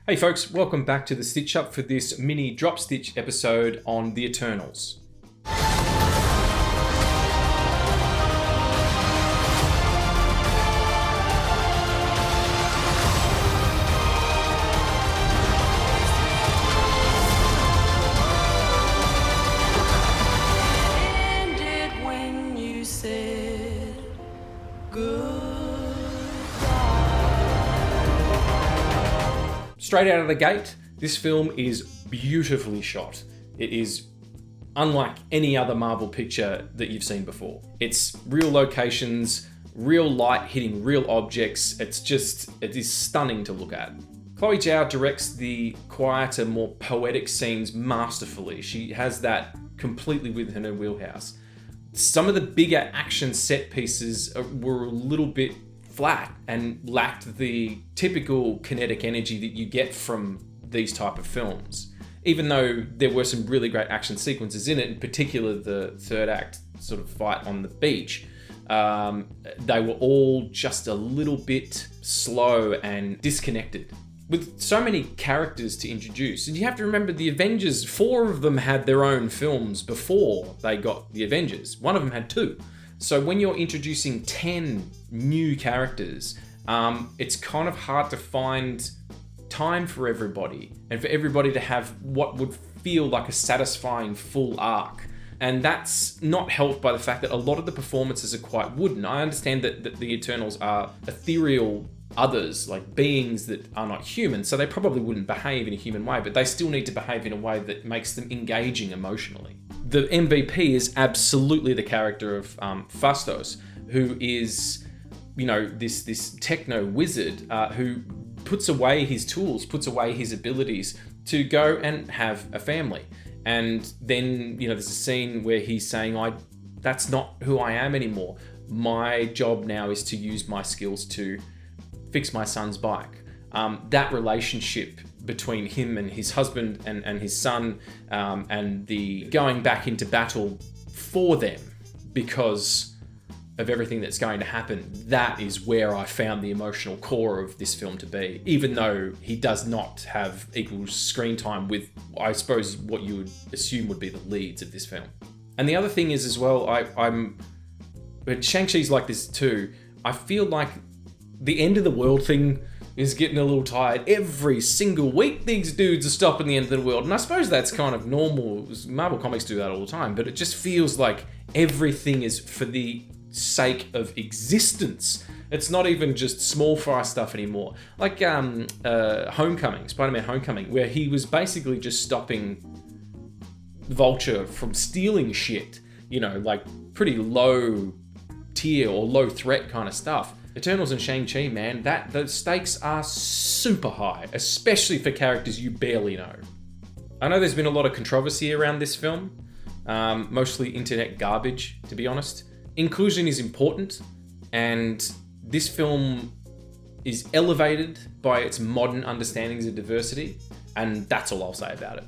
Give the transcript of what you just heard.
Hey folks, welcome back to the Stitch Up for this mini drop stitch episode on the Eternals. Straight out of the gate, this film is beautifully shot. It is unlike any other Marvel picture that you've seen before. It's real locations, real light hitting real objects. It is stunning to look at. Chloe Zhao directs the quieter, more poetic scenes masterfully. She has that completely within her wheelhouse. Some of the bigger action set pieces were a little bit flat and lacked the typical kinetic energy that you get from these type of films. Even though there were some really great action sequences in it, in particular the third act sort of fight on the beach, they were all just a little bit slow and disconnected. With so many characters to introduce, and you have to remember the Avengers, 4 of them had their own films before they got the Avengers. One of them had 2. So when you're introducing 10 new characters, it's kind of hard to find time for everybody and for everybody to have what would feel like a satisfying full arc. And that's not helped by the fact that a lot of the performances are quite wooden. I understand that the Eternals are ethereal others, like beings that are not human, so they probably wouldn't behave in a human way, but they still need to behave in a way that makes them engaging emotionally. The MVP is absolutely the character of Fastos, who is, this techno wizard who puts away his tools, puts away his abilities to go and have a family. And then, there's a scene where he's saying, that's not who I am anymore. My job now is to use my skills to fix my son's bike. That relationship between him and his husband and his son, and the going back into battle for them because of everything that's going to happen, that is where I found the emotional core of this film to be, even though he does not have equal screen time with, I suppose, what you would assume would be the leads of this film. And the other thing is as well, but Shang-Chi's like this too, I feel like the end of the world thing is getting a little tired. Every single week, these dudes are stopping the end of the world. And I suppose that's kind of normal. Marvel Comics do that all the time, but it just feels like everything is for the sake of existence. It's not even just small fry stuff anymore. Like Homecoming, Spider-Man Homecoming, where he was basically just stopping Vulture from stealing shit, like pretty low tier or low threat kind of stuff. Eternals and Shang-Chi, man, the stakes are super high, especially for characters you barely know. I know there's been a lot of controversy around this film, mostly internet garbage, to be honest. Inclusion is important, and this film is elevated by its modern understandings of diversity, and that's all I'll say about it.